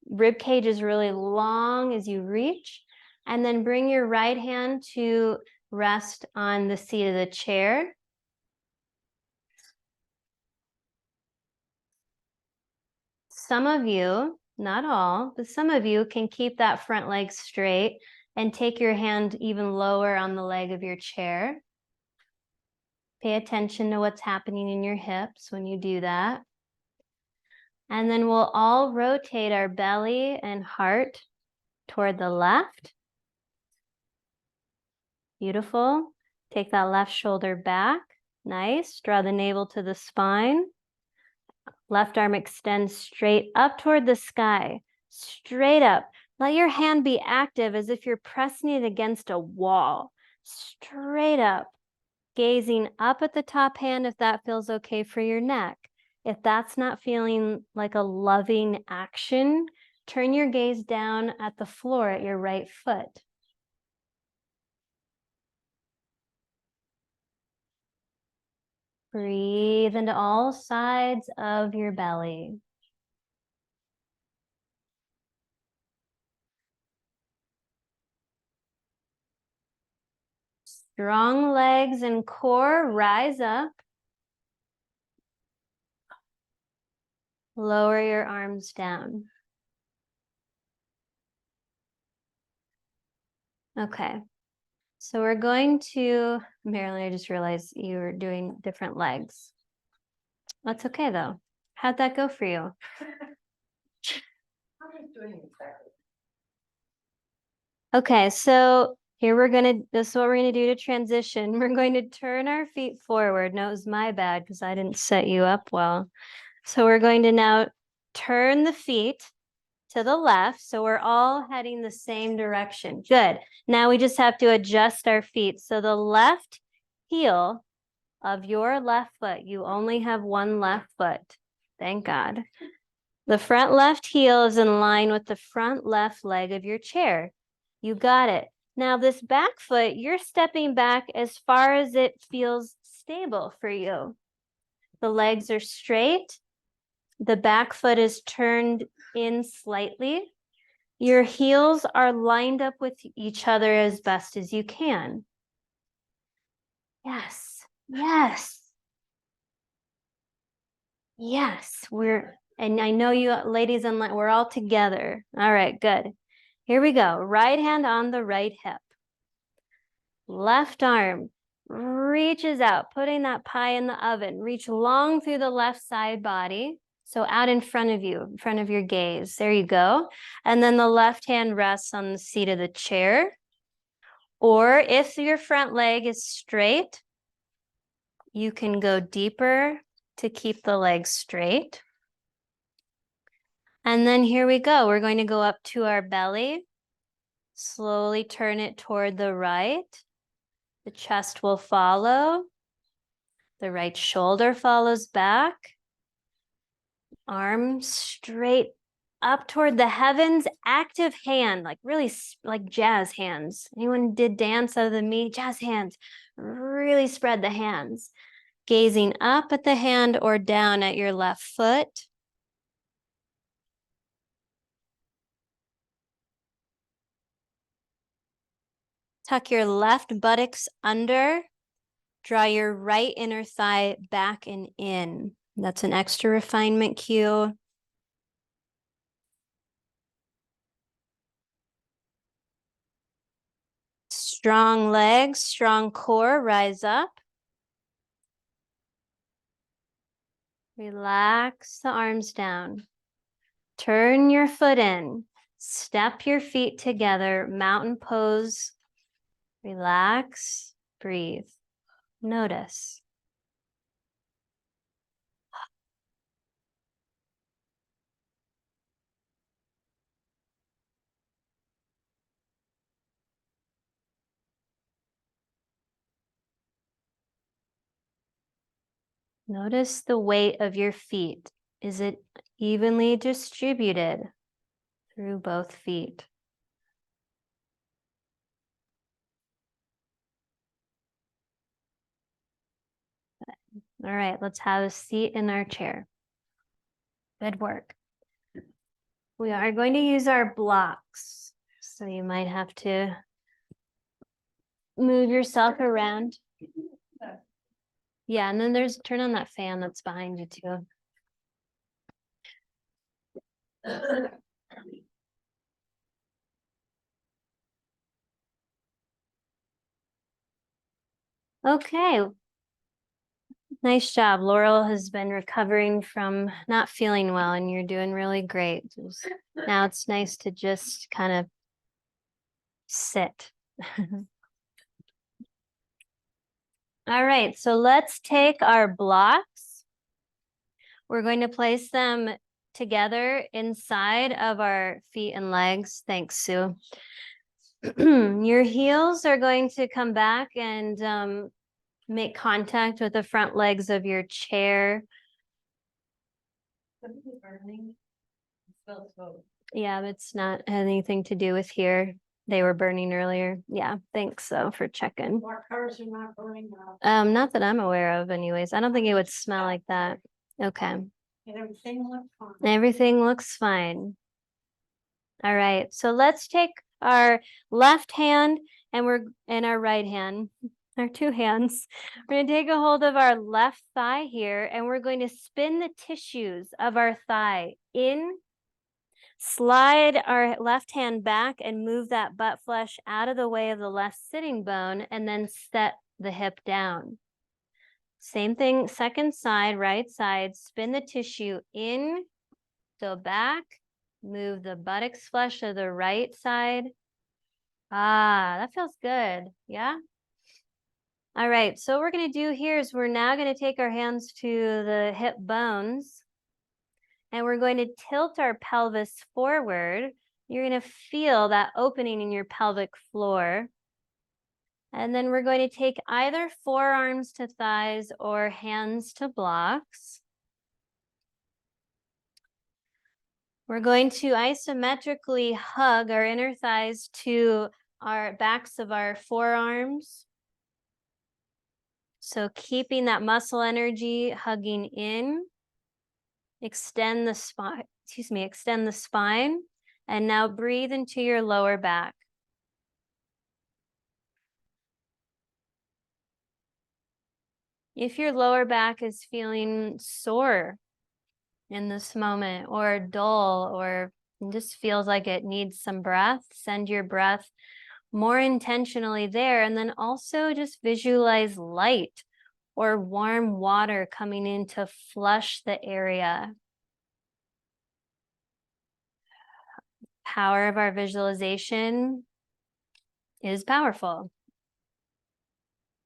rib cage is really long as you reach. And then bring your right hand to rest on the seat of the chair. Some of you, not all, but some of you can keep that front leg straight and take your hand even lower on the leg of your chair. Pay attention to what's happening in your hips when you do that. And then we'll all rotate our belly and heart toward the left. Beautiful. Take that left shoulder back. Nice. Draw the navel to the spine. Left arm extends straight up toward the sky. Straight up. Let your hand be active as if you're pressing it against a wall. Straight up. Gazing up at the top hand if that feels okay for your neck. If that's not feeling like a loving action, turn your gaze down at the floor at your right foot. Breathe into all sides of your belly. Strong legs and core, rise up. Lower your arms down. Okay. So we're going to, Marilyn, I just realized you were doing different legs. That's okay though. How'd that go for you? Okay, so here this is what we're gonna do to transition. We're going to turn our feet forward. No, it was my bad because I didn't set you up well. So we're going to now turn the feet to the left. So we're all heading the same direction. Good. Now we just have to adjust our feet. So the left heel of your left foot, you only have one left foot. Thank God. The front left heel is in line with the front left leg of your chair. You got it. Now this back foot, you're stepping back as far as it feels stable for you. The legs are straight. The back foot is turned in slightly. Your heels are lined up with each other as best as you can. Yes, yes. Yes, and I know you ladies and we're all together. All right, good. Here we go. Right hand on the right hip. Left arm reaches out, putting that pie in the oven. Reach long through the left side body. So out in front of you, in front of your gaze. There you go. And then the left hand rests on the seat of the chair. Or if your front leg is straight, you can go deeper to keep the leg straight. And then here we go. We're going to go up to our belly. Slowly turn it toward the right. The chest will follow. The right shoulder follows back. Arms straight up toward the heavens. Active hand, like really like jazz hands. Anyone did dance other than me? Jazz hands. Really spread the hands. Gazing up at the hand or down at your left foot. Tuck your left buttocks under. Draw your right inner thigh back and in. That's an extra refinement cue. Strong legs, strong core, rise up. Relax the arms down. Turn your foot in. Step your feet together, mountain pose. Relax, breathe, notice. Notice the weight of your feet. Is it evenly distributed through both feet? All right, let's have a seat in our chair. Good work. We are going to use our blocks. So you might have to move yourself around. Yeah, and then turn on that fan that's behind you too. Okay. Nice job. Laurel has been recovering from not feeling well, and you're doing really great. Now it's nice to just kind of sit. All right, so let's take our blocks. We're going to place them together inside of our feet and legs. Thanks, Sue. Your heels are going to come back and make contact with the front legs of your chair. Yeah, it's not anything to do with here. They were burning earlier. Yeah, thanks so for checking. Cars are not burning now. Not that I'm aware of anyways. I don't think it would smell like that. Okay. And everything looks fine. Everything looks fine. All right, so let's take our left hand and our right hand, our two hands. We're going to take a hold of our left thigh here, and we're going to spin the tissues of our thigh in. Slide our left hand back and move that butt flesh out of the way of the left sitting bone, and then set the hip down. Same thing, second side, right side, spin the tissue in, go back, move the buttocks flesh to the right side. Ah, that feels good. Yeah. All right. So what we're going to do here is we're now going to take our hands to the hip bones, and we're going to tilt our pelvis forward. You're going to feel that opening in your pelvic floor. And then we're going to take either forearms to thighs or hands to blocks. We're going to isometrically hug our inner thighs to our backs of our forearms. So keeping that muscle energy, hugging in. Extend the spine, extend the spine. And now breathe into your lower back. If your lower back is feeling sore in this moment, or dull, or just feels like it needs some breath, send your breath more intentionally there. And then also just visualize light or warm water coming in to flush the area. Power of our visualization is powerful.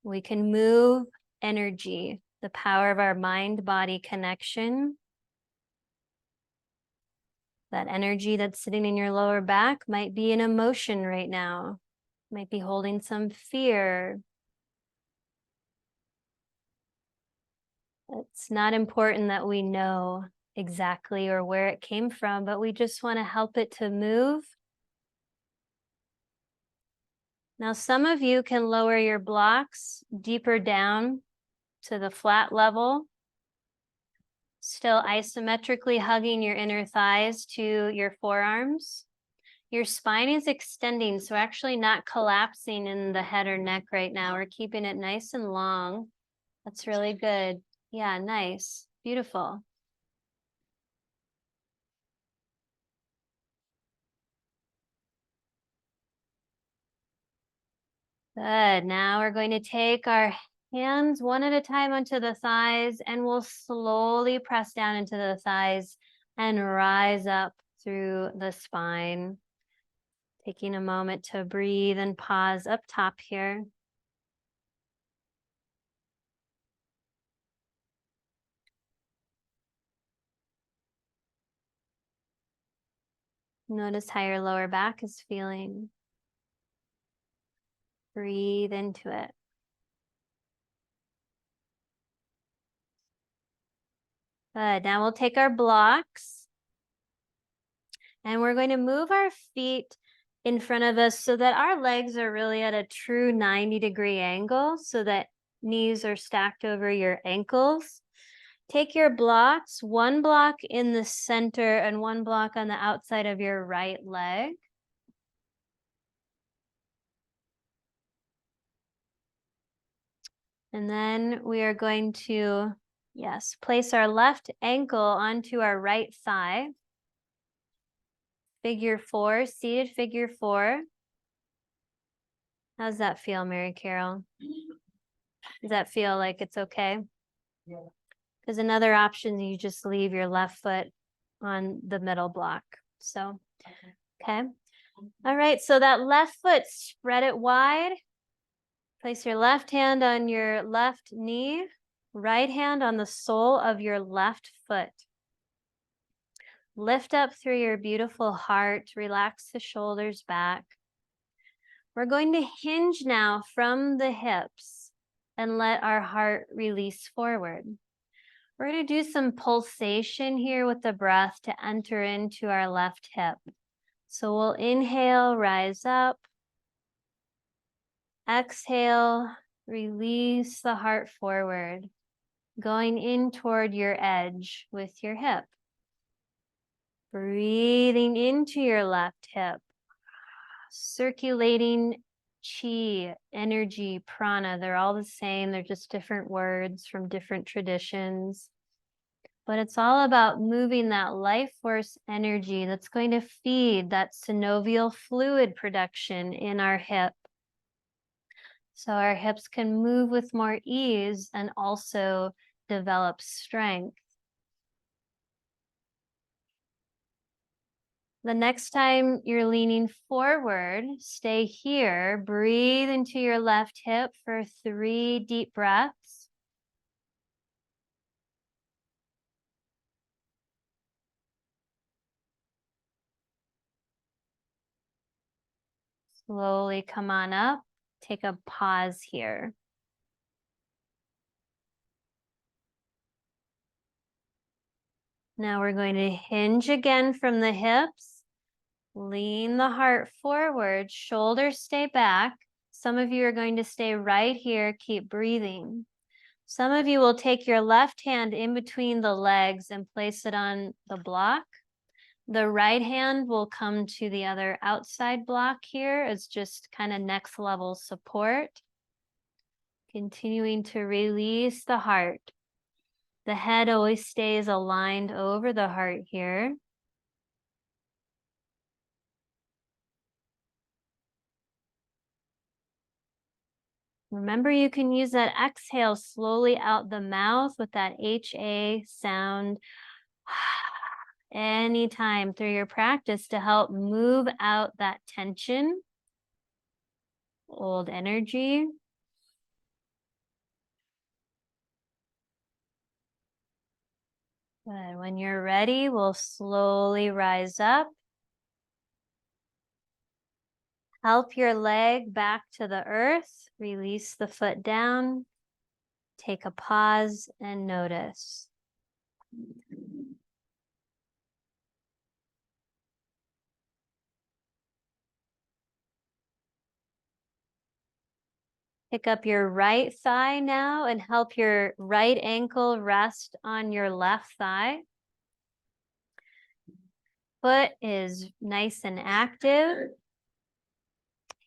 We can move energy, the power of our mind-body connection. That energy that's sitting in your lower back might be an emotion right now, might be holding some fear. It's not important that we know exactly or where it came from, but we just want to help it to move. Now, some of you can lower your blocks deeper down to the flat level, still isometrically hugging your inner thighs to your forearms. Your spine is extending, so actually not collapsing in the head or neck right now. We're keeping it nice and long. That's really good. Yeah, nice. Beautiful. Good. Now we're going to take our hands one at a time onto the thighs, and we'll slowly press down into the thighs and rise up through the spine. Taking a moment to breathe and pause up top here. Notice how your lower back is feeling. Breathe into it. Good. Now we'll take our blocks and we're going to move our feet in front of us so that our legs are really at a true 90-degree angle, so that knees are stacked over your ankles. Take your blocks, one block in the center and one block on the outside of your right leg. And then we are going to, yes, place our left ankle onto our right thigh. Figure 4, seated figure 4. How's that feel, Mary Carol? Does that feel like it's okay? Yeah. Because another option, you just leave your left foot on the middle block. So, okay. All right, so that left foot, spread it wide. Place your left hand on your left knee, right hand on the sole of your left foot. Lift up through your beautiful heart, relax the shoulders back. We're going to hinge now from the hips and let our heart release forward. We're going to do some pulsation here with the breath to enter into our left hip. So we'll inhale, rise up. Exhale, release the heart forward, going in toward your edge with your hip. Breathing into your left hip, circulating chi, energy, prana. They're all the same. They're just different words from different traditions. But it's all about moving that life force energy that's going to feed that synovial fluid production in our hip. So our hips can move with more ease and also develop strength. The next time you're leaning forward, stay here. Breathe into your left hip for 3 deep breaths. Slowly come on up. Take a pause here. Now we're going to hinge again from the hips. Lean the heart forward, shoulders stay back. Some of you are going to stay right here, keep breathing. Some of you will take your left hand in between the legs and place it on the block. The right hand will come to the other outside block here as just kind of next level support. Continuing to release the heart. The head always stays aligned over the heart here. Remember, you can use that exhale slowly out the mouth with that HA sound anytime through your practice to help move out that tension, old energy. Good. When you're ready, we'll slowly rise up. Help your leg back to the earth. Release the foot down. Take a pause and notice. Pick up your right thigh now and help your right ankle rest on your left thigh. Foot is nice and active.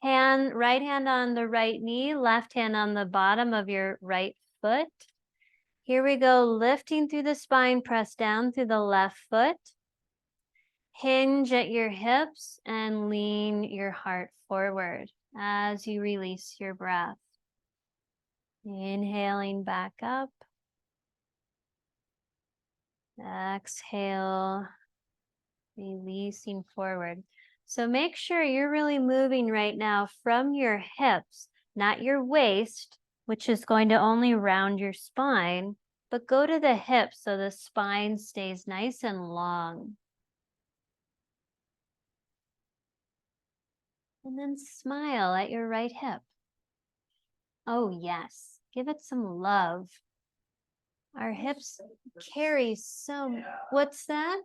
Right hand on the right knee, left hand on the bottom of your right foot. Here we go, lifting through the spine, press down through the left foot. Hinge at your hips and lean your heart forward as you release your breath. Inhaling back up. Exhale, releasing forward. So make sure you're really moving right now from your hips, not your waist, which is going to only round your spine, but go to the hips so the spine stays nice and long. And then smile at your right hip. Oh yes, give it some love. Our hips carry so... What's that?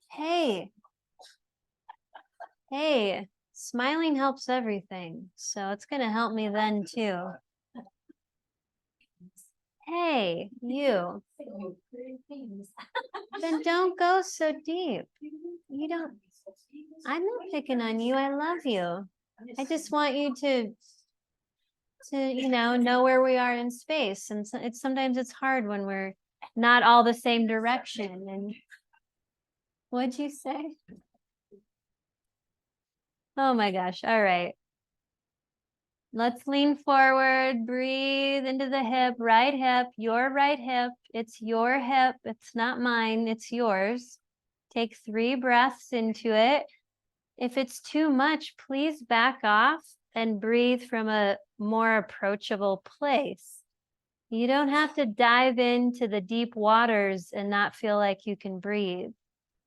Hey, smiling helps everything. So it's going to help me then too. Hey, you. Then don't go so deep. You don't... I'm not picking on you. I love you. I just want you to know where we are in space. And so sometimes it's hard when we're not all the same direction. And what'd you say? Oh my gosh. All right. Let's lean forward, breathe into the hip, right hip, your right hip. It's your hip. It's not mine. It's yours. Take 3 breaths into it. If it's too much, please back off and breathe from a more approachable place. You don't have to dive into the deep waters and not feel like you can breathe.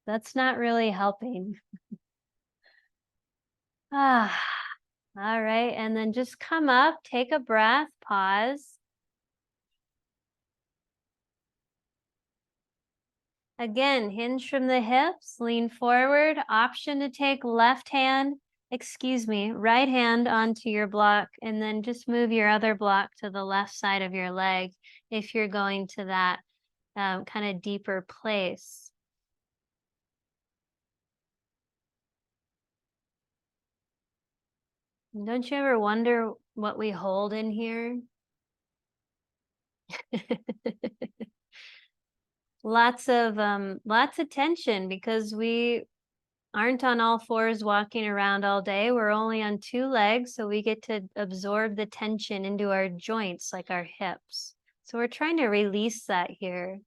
That's not really helping. All right. And then just come up, take a breath, pause. Again, hinge from the hips, lean forward, option to take right hand onto your block, and then just move your other block to the left side of your leg if you're going to that kind of deeper place. Don't you ever wonder what we hold in here? Lots of tension because we aren't on all fours walking around all day. We're only on 2 legs, so we get to absorb the tension into our joints, like our hips. So we're trying to release that here.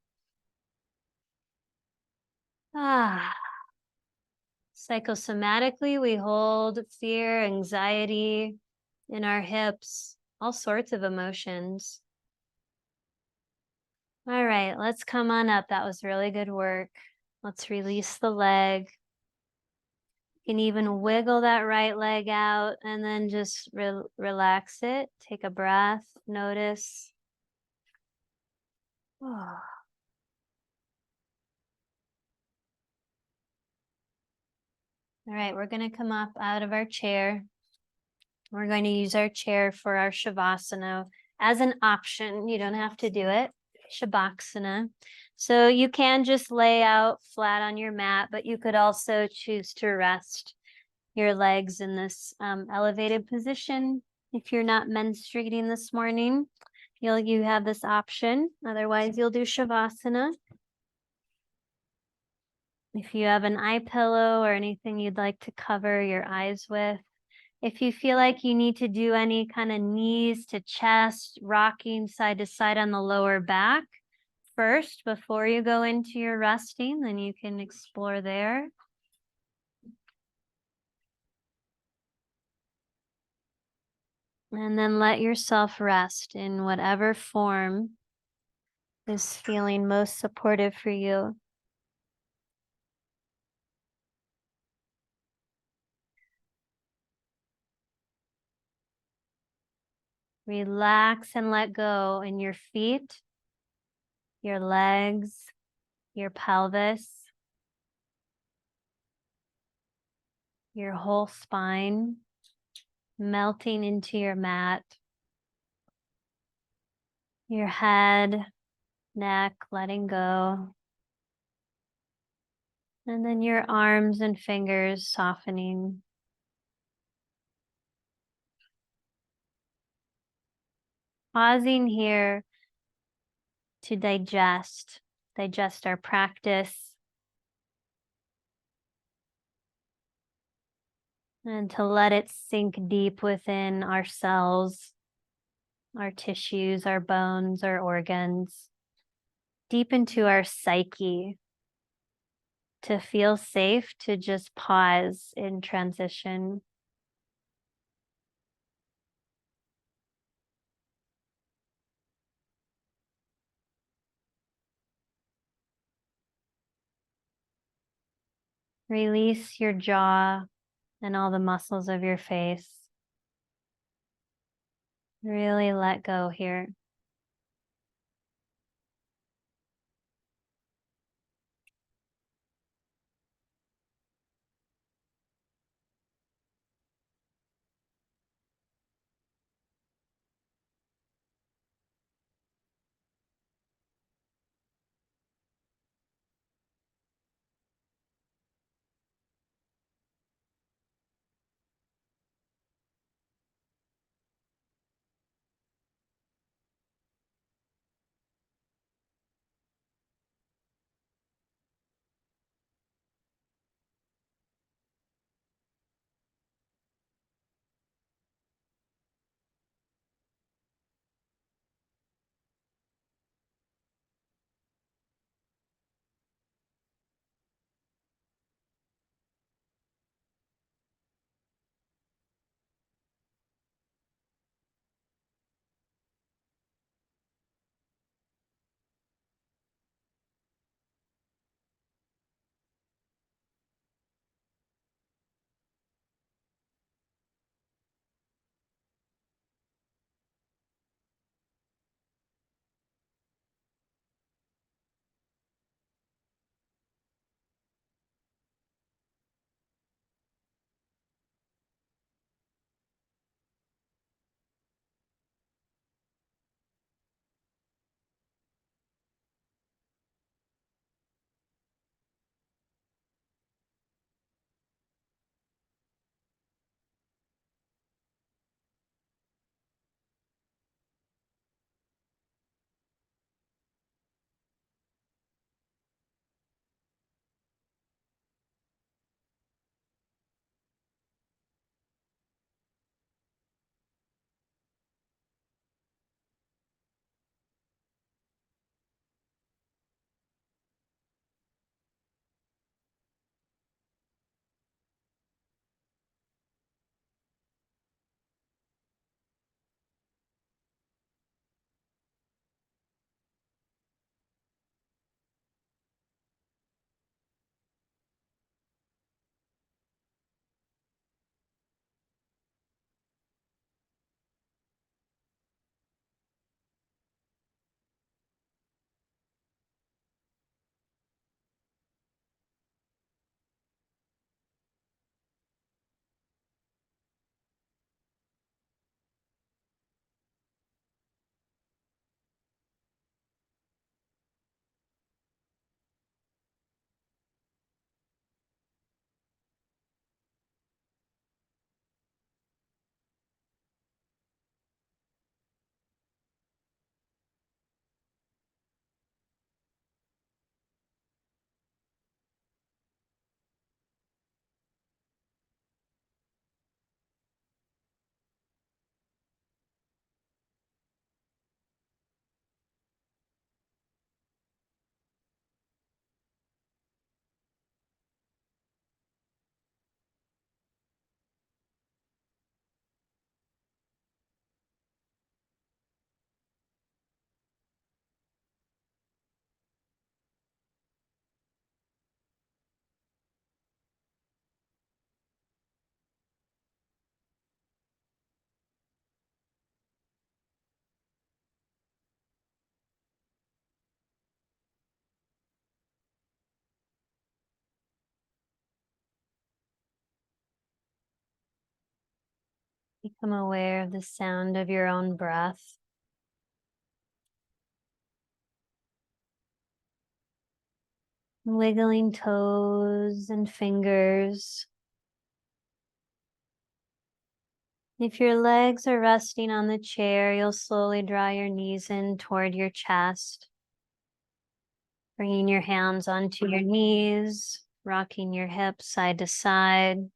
Psychosomatically, we hold fear, anxiety in our hips, all sorts of emotions. All right, let's come on up. That was really good work. Let's release the leg. You can even wiggle that right leg out and then just relax it. Take a breath, notice. Oh. All right, we're going to come up out of our chair. We're going to use our chair for our Shavasana as an option. You don't have to do it. Shavasana. So you can just lay out flat on your mat, but you could also choose to rest your legs in this elevated position if you're not menstruating this morning. You have this option. Otherwise, you'll do Shavasana. If you have an eye pillow or anything you'd like to cover your eyes with. If you feel like you need to do any kind of knees to chest, rocking side to side on the lower back first before you go into your resting, then you can explore there. And then let yourself rest in whatever form is feeling most supportive for you. Relax and let go in your feet, your legs, your pelvis, your whole spine, melting into your mat, your head, neck, letting go. And then your arms and fingers softening. Pausing here to digest our practice, and to let it sink deep within our cells, our tissues, our bones, our organs, deep into our psyche, to feel safe to just pause in transition. Release your jaw and all the muscles of your face. Really let go here. Become aware of the sound of your own breath. Wiggling toes and fingers. If your legs are resting on the chair, you'll slowly draw your knees in toward your chest. Bringing your hands onto your knees, rocking your hips side to side.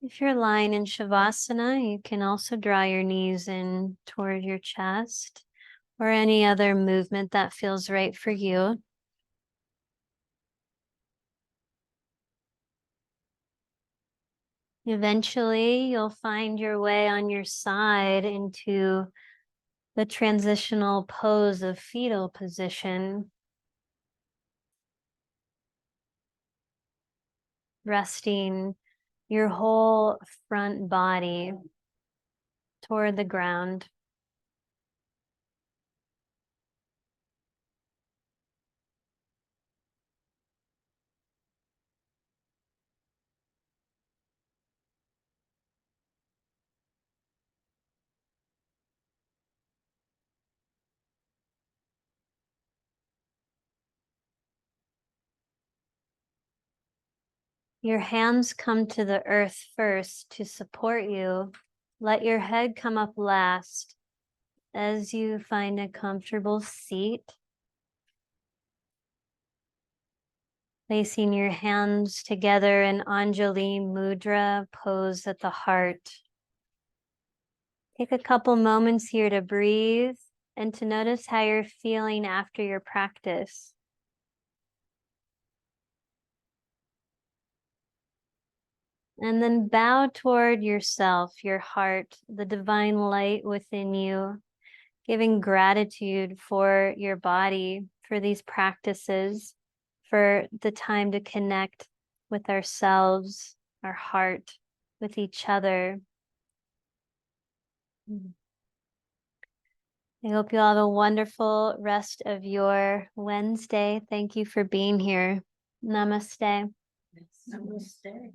If you're lying in Shavasana, you can also draw your knees in toward your chest or any other movement that feels right for you. Eventually, you'll find your way on your side into the transitional pose of fetal position. Resting your whole front body toward the ground. Your hands come to the earth first to support you. Let your head come up last as you find a comfortable seat. Placing your hands together in Anjali Mudra, pose at the heart. Take a couple moments here to breathe and to notice how you're feeling after your practice. And then bow toward yourself, your heart, the divine light within you, giving gratitude for your body, for these practices, for the time to connect with ourselves, our heart, with each other. I hope you all have a wonderful rest of your Wednesday. Thank you for being here. Namaste. Namaste.